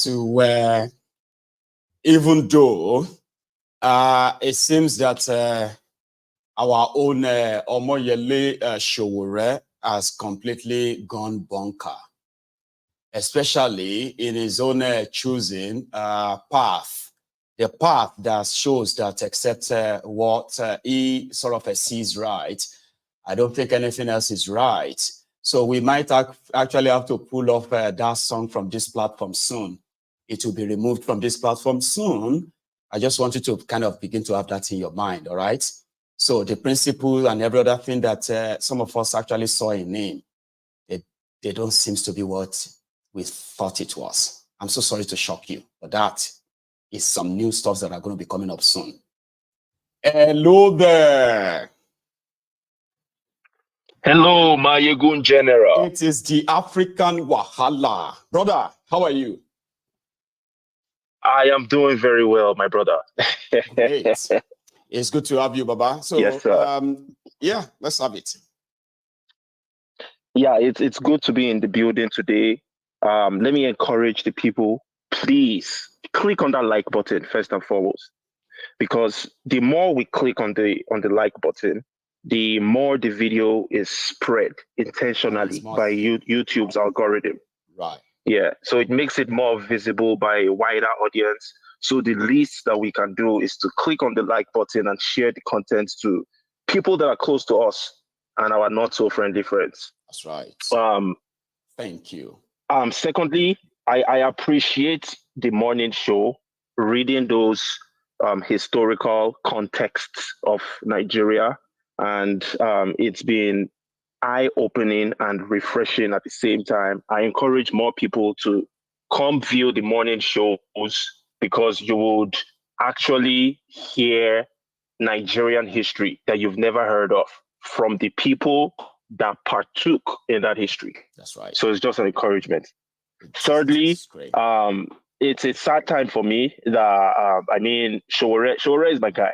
to where, even though it seems that our own Omoyele Sowore has completely gone bunker, especially in his own choosing path, the path that shows that except what he sort of sees right, I don't think anything else is right. So we might actually have to pull off that song from this platform soon. It will be removed from this platform soon. I just want you to kind of begin to have that in your mind, all right? So the principle and every other thing that some of us actually saw in him, they don't seem to be what we thought it was. I'm so sorry to shock you, but that is some new stuff that are going to be coming up soon. Hello there. Hello, Mayegun General. It is the African Wahala. Brother, how are you? I am doing very well, my brother. Great. It's good to have you, Baba. So, yes, sir. Yeah, let's have it. Yeah, it's good to be in the building today. Let me encourage the people. Please click on that like button first and foremost, because the more we click on the like button, the more the video is spread intentionally by YouTube's algorithm. Right. Yeah, so it makes it more visible by a wider audience. So the least that we can do is to click on the like button and share the content to people that are close to us and our not so friendly friends. That's right. Thank you. Secondly, I appreciate the morning show, reading those historical contexts of Nigeria, and it's been eye-opening and refreshing at the same time. I encourage more people to come view the morning shows because you would actually hear Nigerian history that you've never heard of from the people that partook in that history. That's right. So it's just an encouragement. Thirdly, it's a sad time for me that Sowore is my guy.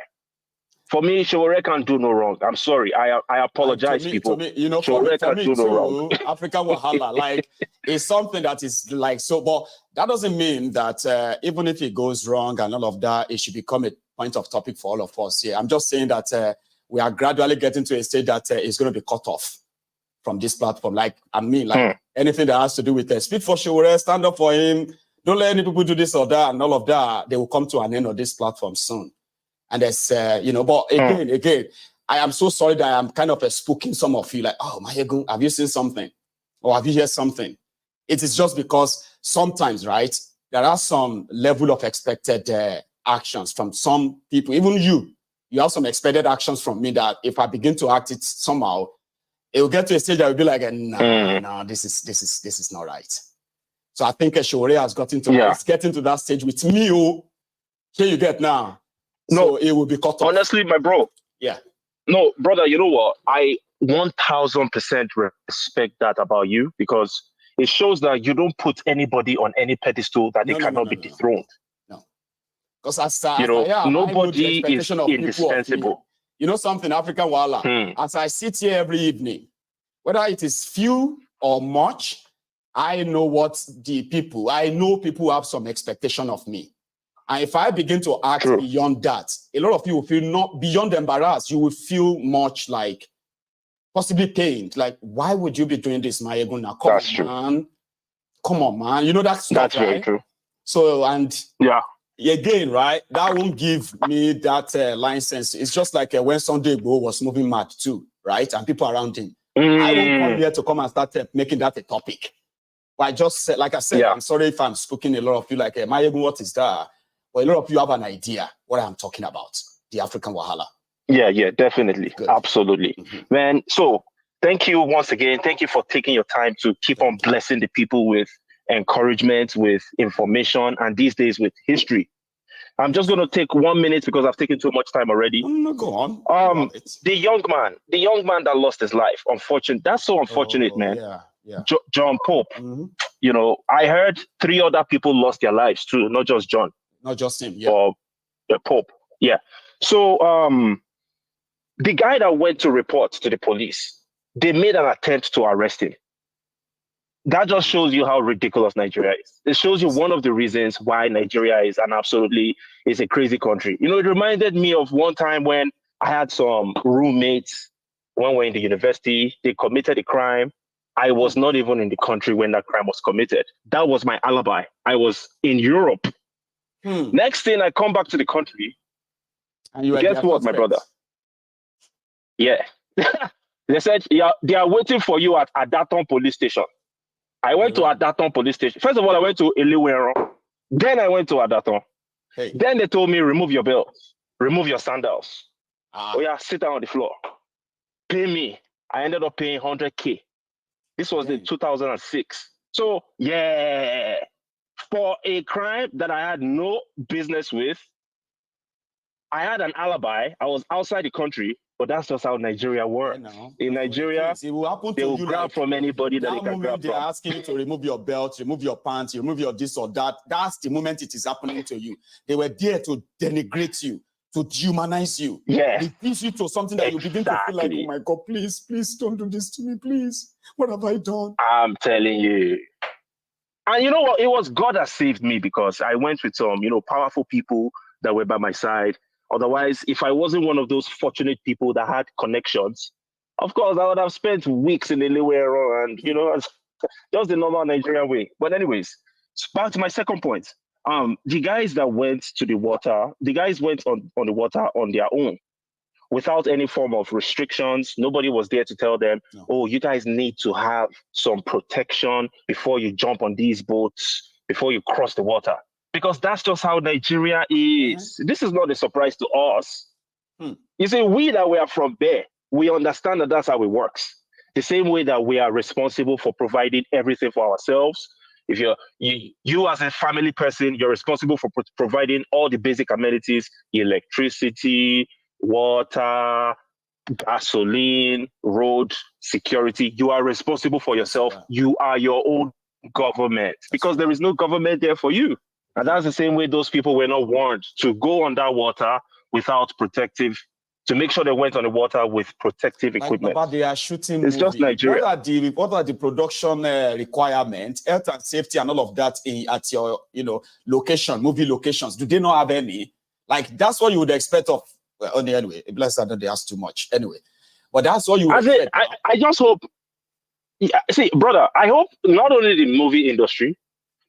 For me, Sowore can't do no wrong. I'm sorry. I apologize, people. To me, you know, for me too, African Wahala, like, it's something that is like so, but that doesn't mean that even if it goes wrong and all of that, it should become a point of topic for all of us here. I'm just saying that we are gradually getting to a state that it's going to be cut off from this platform. Like, I mean, anything that has to do with speak for Sowore, stand up for him, don't let any people do this or that and all of that, they will come to an end of this platform soon. And there's, you know, but again, I am so sorry that I'm kind of spooking some of you, like, oh, Mayegun, have you seen something? Or have you heard something? It is just because sometimes, right, there are some level of expected actions from some people, even you have some expected actions from me that if I begin to act it somehow, it will get to a stage that will be like, no, this is not right. So I think Sowore has gotten to it's getting to that stage with me. Here you get now. So it will be cut off. Honestly, my bro. Yeah. No, brother, you know what? I 1000% respect that about you, because it shows that you don't put anybody on any pedestal that they cannot be dethroned. No. Because as nobody is indispensable. You know something, African Wahala? As I sit here every evening, whether it is few or much, I know people have some expectation of me. And if I begin to act beyond that, a lot of you will feel not beyond embarrassed. You will feel much like possibly pained. Like, why would you be doing this, Mayegun? Now, come on, man. You know that's very true. So, and again, right, that won't give me that license. It's just like when Sunday Igboho was moving mad too, right? And people around him. I won't come here to come and start making that a topic. But I just said, like I said, I'm sorry if I'm speaking a lot of you like, Mayegun, what is that? But a lot of you have an idea what I'm talking about, the African Wahala. Yeah, definitely. Good. Absolutely. Man, so thank you once again. Thank you for taking your time to keep on blessing the people with encouragement, with information, and these days with history. I'm just going to take 1 minute because I've taken too much time already. No, go on. The young man that lost his life, unfortunate. That's so unfortunate, man. Yeah. John Pope. You know, I heard 3 other people lost their lives too, not just John. Not just him, yeah. Or the Pope. Yeah. So the guy that went to report to the police, they made an attempt to arrest him. that just shows you how ridiculous Nigeria is. It shows you one of the reasons why Nigeria is a crazy country. You know, it reminded me of one time when I had some roommates when we were in the university. They committed a crime. I was not even in the country when that crime was committed. That was my alibi. I was in Europe. Next thing, I come back to the country. And you guess what, my brother? Yeah. They said, yeah, they are waiting for you at Adaton police station. I went to Adaton police station. First of all, I went to Eliwero. Then I went to Adaton. Hey. Then they told me, remove your belt, remove your sandals. Oh yeah, sit down on the floor. Pay me. I ended up paying 100K. This was in 2006. So yeah, for a crime that I had no business with, I had an alibi. I was outside the country, but that's just how Nigeria works. In Nigeria, they will grab from anybody that they can grab from. They're asking you to remove your belt, remove your pants, remove your this or that. That's the moment it is happening to you. They were there to denigrate you, to dehumanize you. Yeah. Reduce you to something that you begin to feel like, oh my God, please, please don't do this to me, please. What have I done? I'm telling you. And you know what? It was God that saved me because I went with some, powerful people that were by my side. Otherwise, if I wasn't one of those fortunate people that had connections, of course, I would have spent weeks in the Lewero and, just the normal Nigerian way. But anyways, back to my second point. The guys that went to the water, the guys went on the water on their own without any form of restrictions. Nobody was there to tell them, oh, you guys need to have some protection before you jump on these boats, before you cross the water. Because that's just how Nigeria is. This is not a surprise to us. You see, we that we are from there, we understand that that's how it works. The same way that we are responsible for providing everything for ourselves. If you as a family person, you're responsible for providing all the basic amenities, electricity, water, gasoline, road, security. You are responsible for yourself. You are your own government because there is no government there for you. And that's the same way those people were not warned to go on that water without to make sure they went on the water with protective equipment. Baba, they are shooting it's movie. Just Nigeria. What are the production requirements, health and safety and all of that at your, location, movie locations? Do they not have any? Like, that's what you would expect of, anyway, bless that they ask too much. Anyway, but that's what you would expect. I just hope, see, brother, I hope not only the movie industry,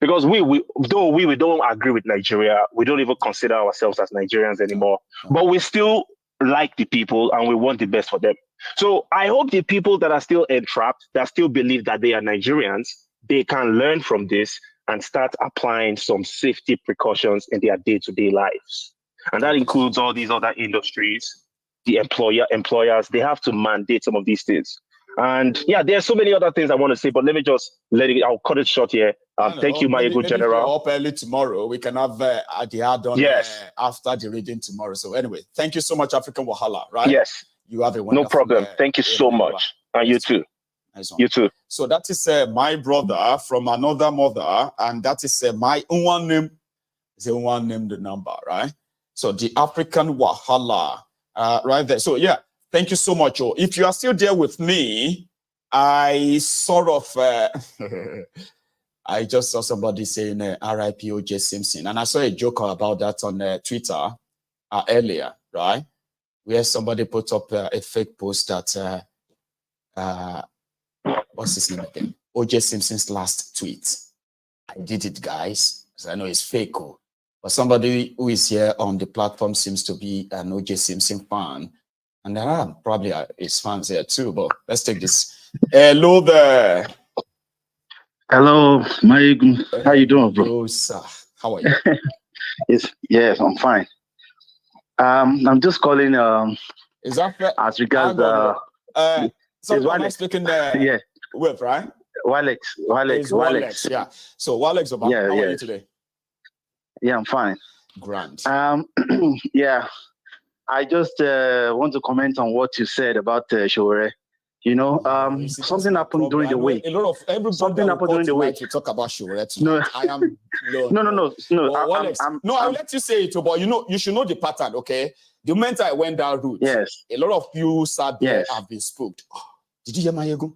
because we don't agree with Nigeria, we don't even consider ourselves as Nigerians anymore, but we still like the people and we want the best for them. So I hope the people that are still entrapped, that still believe that they are Nigerians, they can learn from this and start applying some safety precautions in their day-to-day lives. And that includes all these other industries, the employers, they have to mandate some of these things. And yeah, there are so many other things I want to say, but let me just I'll cut it short here. Thank you, my good general. Up early tomorrow. We can have the add-on after the reading tomorrow. So anyway, thank you so much, African Wahala, right? Yes. You have a wonderful No problem. Thank you so much. And you too. Nice one. You too. So that is my brother from another mother, and that is my one name. Is the one name the number, right? So the African Wahala, right there. So yeah. Thank you so much. Oh, if you are still there with me, I sort of, I just saw somebody saying RIP O.J. Simpson. And I saw a joke about that on Twitter earlier, right? Where somebody put up a fake post that, what's his name again? O.J. Simpson's last tweet. I did it, guys. Because I know it's fake. But somebody who is here on the platform seems to be an O.J. Simpson fan. And there are probably his fans here too, but let's take this. Hello there. Hello, Maigun. How you doing, bro? Hello, sir. How are you? Yes, I'm fine. I'm just calling. Is that fair? As regards someone I'm speaking with, right? Walex. Yeah. So Walex, how are you today? Yeah, I'm fine. Grand. Yeah. I just want to comment on what you said about Sowore. Something happened during the week. Something happened during the week. To talk about Sowore tonight. I am no. I'll let you say it, but you should know the pattern, okay? The moment I went down route, yes, a lot of you sat there have been spooked. Did you hear my ego?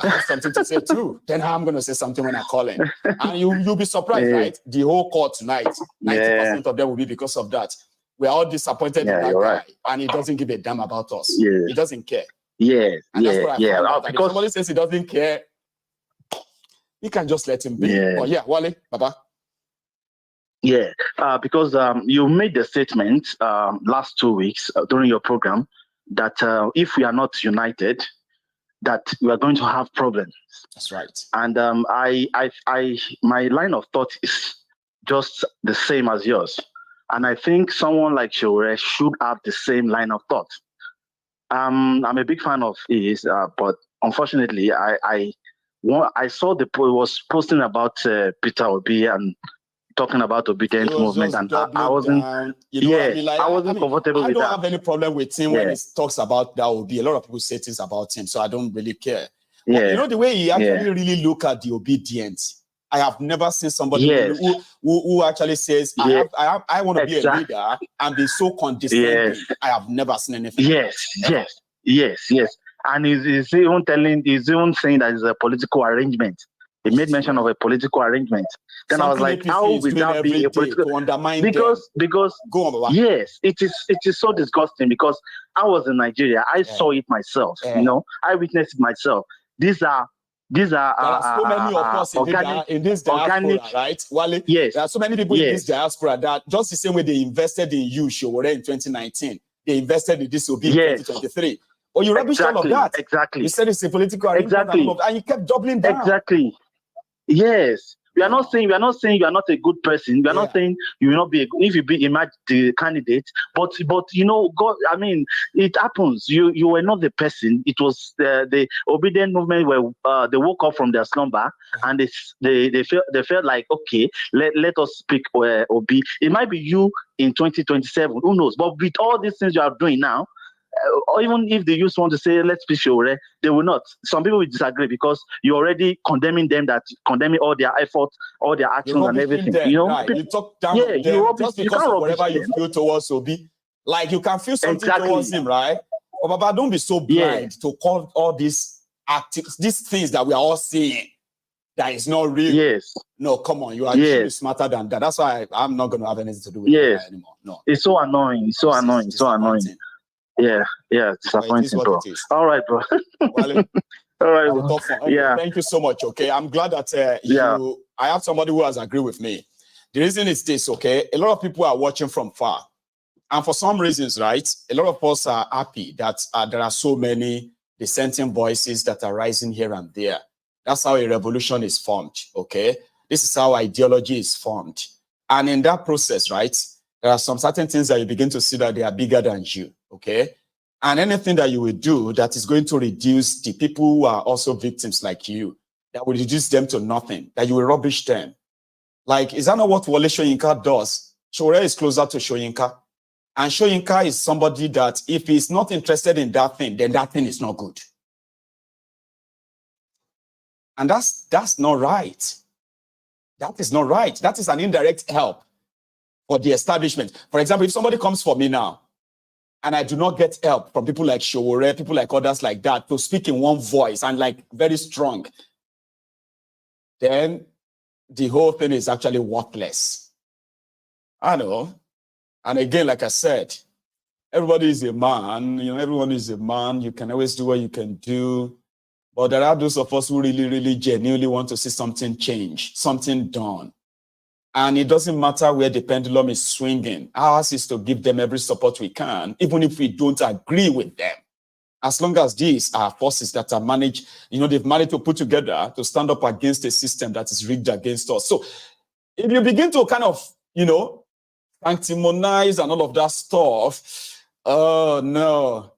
I have something to say too. Then I'm going to say something when I call him. And you'll be surprised, right? The whole court tonight, 90% of them will be because of that. We're all disappointed in that guy, right. and he doesn't give a damn about us. Yeah. He doesn't care. Yeah, and that's what I find out. Because if somebody says he doesn't care, you can just let him be. But yeah, Wale, Baba. Yeah, because you made the statement last 2 weeks during your program that if we are not united, that we are going to have problems. That's right. And my line of thought is just the same as yours. And I think someone like Sowore should have the same line of thought. I'm a big fan of his, but unfortunately, I saw he was posting about Peter Obi and talking about obedience movement, and I wasn't. I wasn't comfortable with that. I don't have any problem with him when he talks about that Obi. A lot of people say things about him, so I don't really care. But you know the way he actually really look at the obedience. I have never seen somebody who actually says, I want to be a leader and be so condescending. I have never seen anything. Yes. And he's even saying that it's a political arrangement. He made mention of a political arrangement. Then I was like, how will that be a political? To undermine because go on, Baba. Yes, it is so disgusting because I was in Nigeria. I saw it myself. You know, I witnessed it myself. These are there are so many of us in this diaspora, right? Wale, there are so many people in this diaspora that just the same way they invested in you, Sowore, in 2019, they invested in this Obi in 2023. Or you rubbish all of that. Exactly. You said it's a political arrangement and you kept doubling down. Exactly. Yes. We are not saying you are not a good person. We are not saying you will not be if you be the candidate. But you know, God, I mean, it happens. You were not the person. It was the obedient movement where they woke up from their slumber and they felt like, okay, let us speak Obi. It might be you in 2027. Who knows? But with all these things you are doing now, or even if the youth want to say let's be Sowore, they will not. Some people will disagree because you're already condemning all their efforts, all their actions and everything. Them, you know, right. You talk down them just because of whatever you feel towards Obi. Like you can feel something towards him, right? But Baba, don't be so blind to call all these things that we are all seeing that is not real. Yes. No, come on, you are smarter than that. That's why I'm not going to have anything to do with that anymore. No. It's so annoying. It's so annoying. Yeah, disappointing, bro. All right, bro. Well, all right, bro. Yeah. Thank you so much. Okay, I'm glad that I have somebody who has agreed with me. The reason is this. Okay, a lot of people are watching from far, and for some reasons, right, a lot of us are happy that there are so many dissenting voices that are rising here and there. That's how a revolution is formed. Okay, this is how ideology is formed, and in that process, right, there are some certain things that you begin to see that they are bigger than you. Okay. And anything that you will do that is going to reduce the people who are also victims like you, that will reduce them to nothing, that you will rubbish them. Like, is that not what Wole Soyinka does? Sowore is closer to Soyinka. And Soyinka is somebody that if he's not interested in that thing, then that thing is not good. And that's not right. That is not right. That is an indirect help for the establishment. For example, if somebody comes for me now, and I do not get help from people like Sowore, people like others like that, to speak in one voice and like very strong, then the whole thing is actually worthless. I know. And again, like I said, everybody is a man. You know, everyone is a man. You can always do what you can do. But there are those of us who really, really genuinely want to see something change, something done. And it doesn't matter where the pendulum is swinging. Ours is to give them every support we can, even if we don't agree with them. As long as these are forces that are managed, you know, they've managed to put together to stand up against a system that is rigged against us. So if you begin to kind of, you know, sanctimonize and all of that stuff, oh no,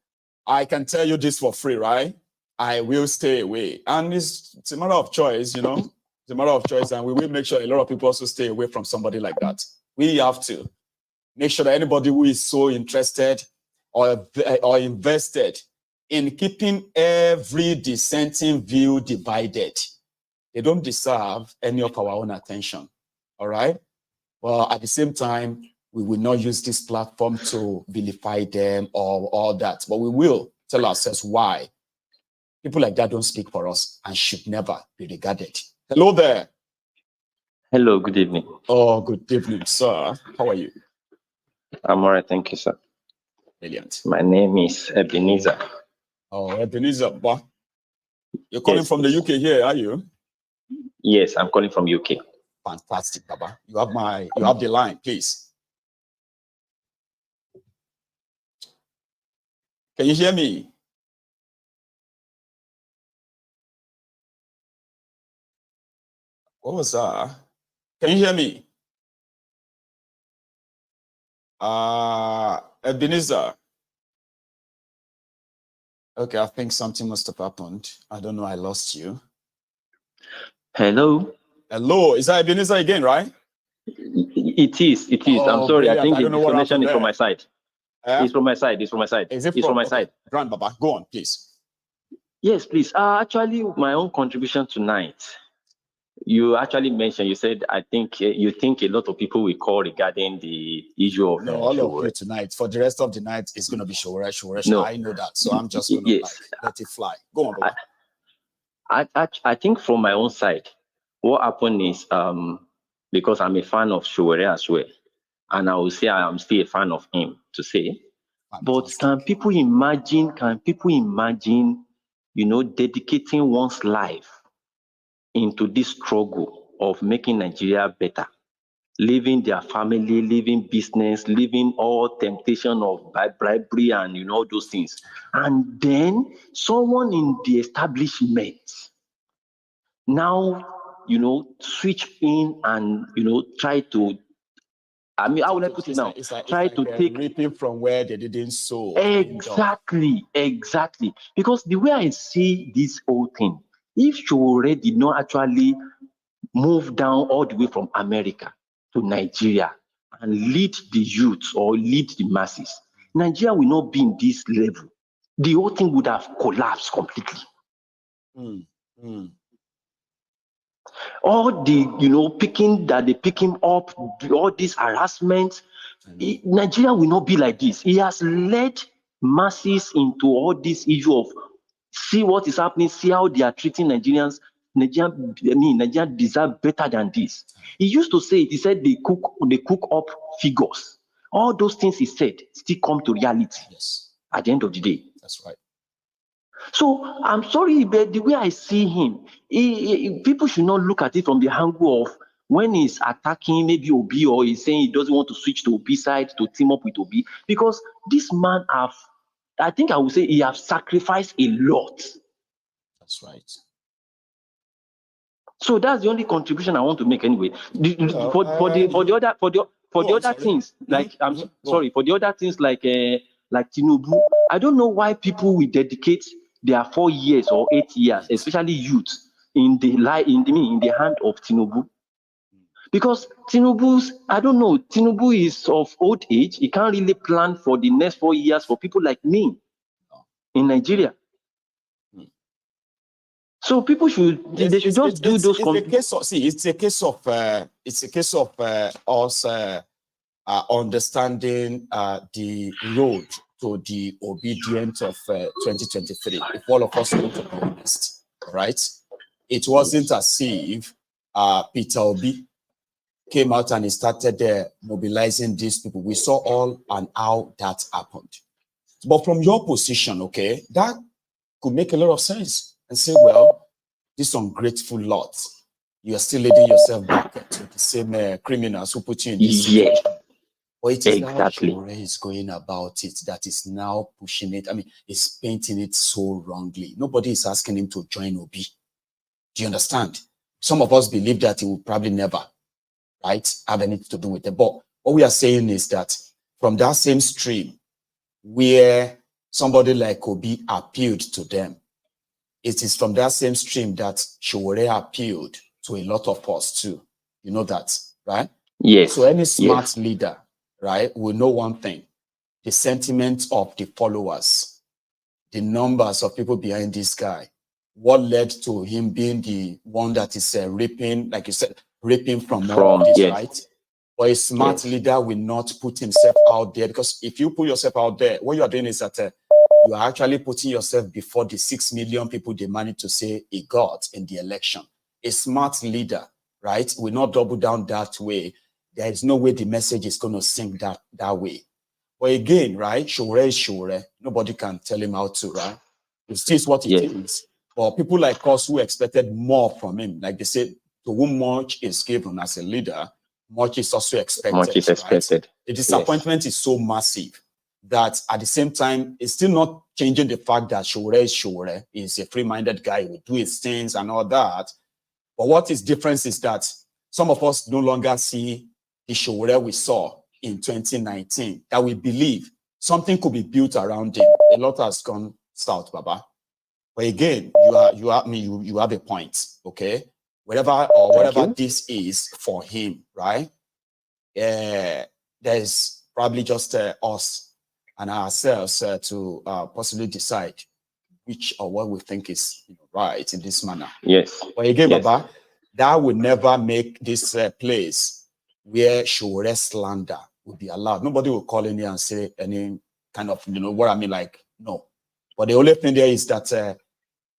I can tell you this for free, right? I will stay away. And it's a matter of choice, you know. It's a matter of choice, and we will make sure a lot of people also stay away from somebody like that. We have to make sure that anybody who is so interested or invested in keeping every dissenting view divided, they don't deserve any of our own attention. All right? Well, at the same time, we will not use this platform to vilify them or all that, but we will tell ourselves why People like that don't speak for us and should never be regarded. Hello there. Hello, good evening. Oh, good evening, sir. How are you? I'm all right, thank you, sir. Brilliant. My name is Ebenezer. Oh, Ebenezer, you're calling Yes, from the UK here, are you? Yes, I'm calling from UK. Fantastic, Baba. You have the line, please. Can you hear me? What was that? Can you hear me? Ebenezer. Okay, I think something must have happened. I don't know, I lost you. Hello? Hello, is that Ebenezer again, right? It is. Oh, I'm sorry, brilliant. I think I the don't know what connection happened is from there. my side. It's from my side, it's from my side. Is it It's from my okay. side. Grand Baba, go on, please. Yes, please. Actually, my own contribution tonight, you actually mentioned, you said, I think you think a lot of people will call regarding the issue of No, all Sowore. of you tonight. For the rest of the night, it's going to be Sowore. No. I know that. So I'm just going to let it fly. Go on, Baba. I think from my own side, what happened is because I'm a fan of Sowore as well, and I will say I am still a fan of him to say. But Fantastic. can people imagine, dedicating one's life into this struggle of making Nigeria better, leaving their family, leaving business, leaving all temptation of bribery and all those things. And then someone in the establishment now, switch in and, try to, how will I put it now? Try to take reaping from where they didn't sow. Exactly. Because the way I see this whole thing, if Sowore did not actually move down all the way from America to Nigeria and lead the youth or lead the masses, Nigeria will not be in this level. The whole thing would have collapsed completely. All the pick him up, all this harassment, Nigeria will not be like this. He has led masses into all this issue of see what is happening, see how they are treating Nigerians. Nigeria deserve better than this. He used to say it, he said they cook up figures. All those things he said still come to reality at the end of the day. That's right. So I'm sorry, but the way I see him, people should not look at it from the angle of when he's attacking maybe Obi, or he's saying he doesn't want to switch to Obi side to team up with Obi, because this man I think I would say he has sacrificed a lot. That's right. So that's the only contribution I want to make anyway. For the other things, like for the other things like Tinubu, I don't know why people will dedicate their 4 years or 8 years, especially youth, in the hand of Tinubu. Because Tinubu is of old age. He can't really plan for the next 4 years for people like me in Nigeria. So people should just do those. It's a case of us understanding the road to the obedience of 2023. If all of us want to be honest, right? It wasn't as if Peter Obi came out and he started mobilizing these people. We saw all and how that happened. But from your position, okay, that could make a lot of sense. And say, well, this ungrateful lot, you are still leading yourself back to the same criminals who put you in this situation. But it is exactly how Sowore is going about it that is now pushing it. I mean, it's painting it so wrongly. Nobody is asking him to join Obi. Do you understand? Some of us believe that he will probably never, right, have anything to do with it. But what we are saying is that from that same stream where somebody like Obi appealed to them, it is from that same stream that Sowore appealed to a lot of us too. You know that, right? Yes. So any smart leader, right, will know one thing: the sentiment of the followers, the numbers of people behind this guy, what led to him being the one that is raping, like you said, raping from all of this, right? But a smart leader will not put himself out there, because if you put yourself out there, what you are doing is that you are actually putting yourself before the 6 million people they managed to say he got in the election. A smart leader, right, will not double down that way. There is no way the message is going to sink that way. But again, right, Sowore is Sowore. Nobody can tell him how to, right? It's just what it is. But people like us who expected more from him, like they said, to whom much is given as a leader, much is also expected. Much is expected. Right? The disappointment is so massive that at the same time, it's still not changing the fact that Sowore is Sowore. He's a free-minded guy who will do his things and all that. But what is different is that some of us no longer see the Sowore we saw in 2019, that we believe something could be built around him. A lot has gone south, Baba. But again, you have a point, okay? Whatever this is for him, right? There's probably just us and ourselves to possibly decide which or what we think is right in this manner. Yes. But again, Baba, that would never make this place where Sowore slander would be allowed. Nobody will call in here and say any kind of, what I mean, like, no. But the only thing there is that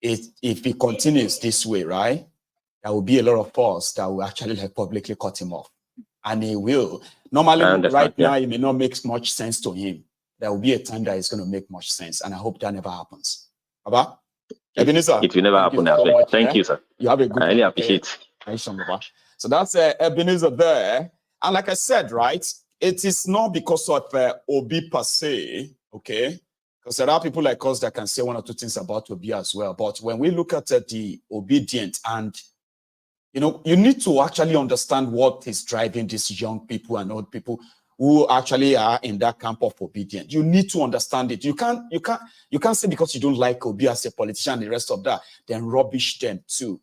if he continues this way, right, there will be a lot of us that will actually publicly cut him off. And he will. Normally, right now, it may not make much sense to him. There will be a time that it's going to make much sense. And I hope that never happens. Baba? Ebenezer, it will never happen. Thank you, sir. You have a good I really appreciate it. So that's Ebenezer there. And like I said, right, it is not because of Obi per se, okay? Because there are people like us that can say one or two things about Obi as well. But when we look at the obedient and, you need to actually understand what is driving these young people and old people who actually are in that camp of obedience. You need to understand it. You can't say because you don't like Obi as a politician and the rest of that, then rubbish them too.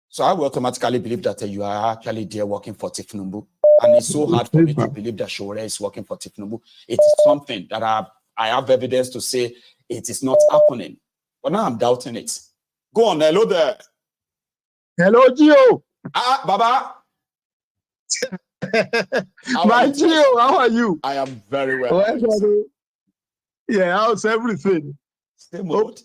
So I will automatically believe that you are actually there working for Tifnumbu. And it's so hard for me to believe that Sowore is working for Tifnumbu. It is something that I have evidence to say it is not happening. But now I'm doubting it. Go on, hello there. Hello, Gio. Baba. My Gio, how are you? I am very well. Yeah, how's everything? Stay mode.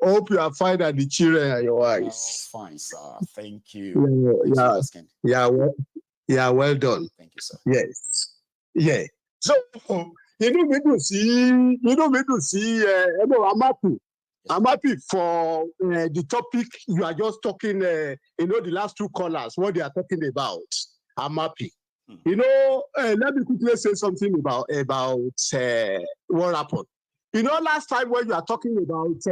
Hope you are fine at the children and your wives. Fine, sir. Thank you. Well done. Thank you, sir. Yes. Yeah. So me to see. I'm happy for the topic you are just talking. The last two callers, what they are talking about. I'm happy. Let me quickly say something about what happened. Last time when you are talking about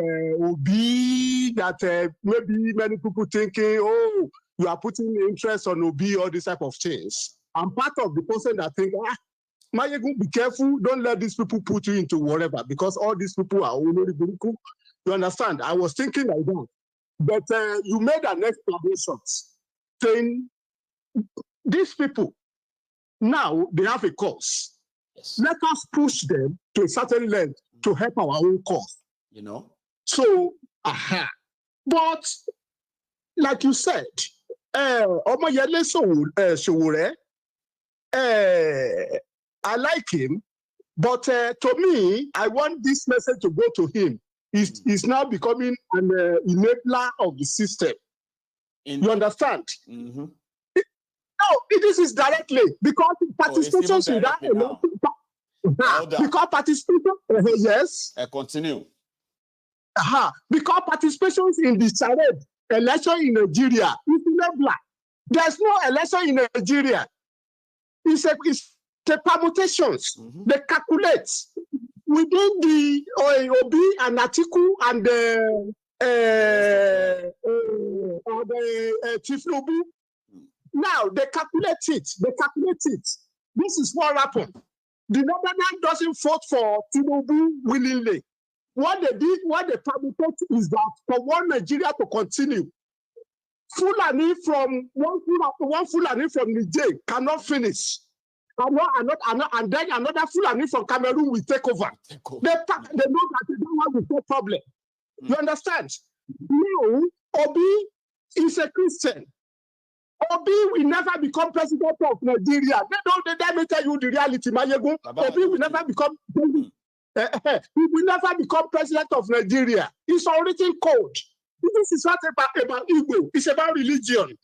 Obi, that maybe many people thinking, oh, you are putting interest on Obi, all this type of things. I'm part of the person that think, Mayegun, be careful, don't let these people put you into whatever, because all these people are already very cool. You understand? I was thinking like that. But you made an explanation saying these people, now they have a cause. Yes. Let us push them to a certain length to help our own cause. So, but like you said, Omoyele Sowore, I like him, but to me, I want this message to go to him. He's now becoming an enabler of the system. You understand? Mm-hmm. No, this is directly because participation in that because participation, yes. Continue. Because participation in the charade election in Nigeria is enabler. There's no election in Nigeria. It's a permutations. Mm-hmm. They calculate within the Obi and Atiku and the Tifnumbu. Now they calculate it. This is what happened. The Northerners doesn't vote for Tinubu willingly. What they did, what they permitted is that for one Nigeria to continue, Fulani from one Fulani from Niger cannot finish. And then another Fulani from Cameroon will take over. They know that they don't want to take problem. You understand? Now, Obi is a Christian. Obi will never become president of Nigeria. Let me tell you the reality, Mayegun. Obi will never become he will never become president of Nigeria. It's a written code. This is not about Igbo. It's about religion.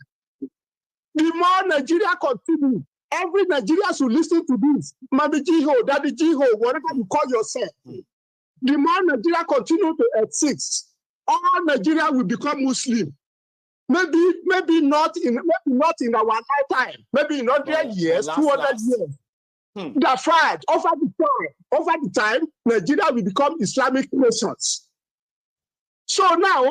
The more Nigeria continue, every Nigerian should listen to this. Mami Jiho, Daddy Jiho, whatever you call yourself. The more Nigeria continue to exist, all Nigeria will become Muslim. Maybe not in our lifetime. Maybe in 100 years, 200 years. That's right. Over the time, Nigeria will become Islamic nations. So now,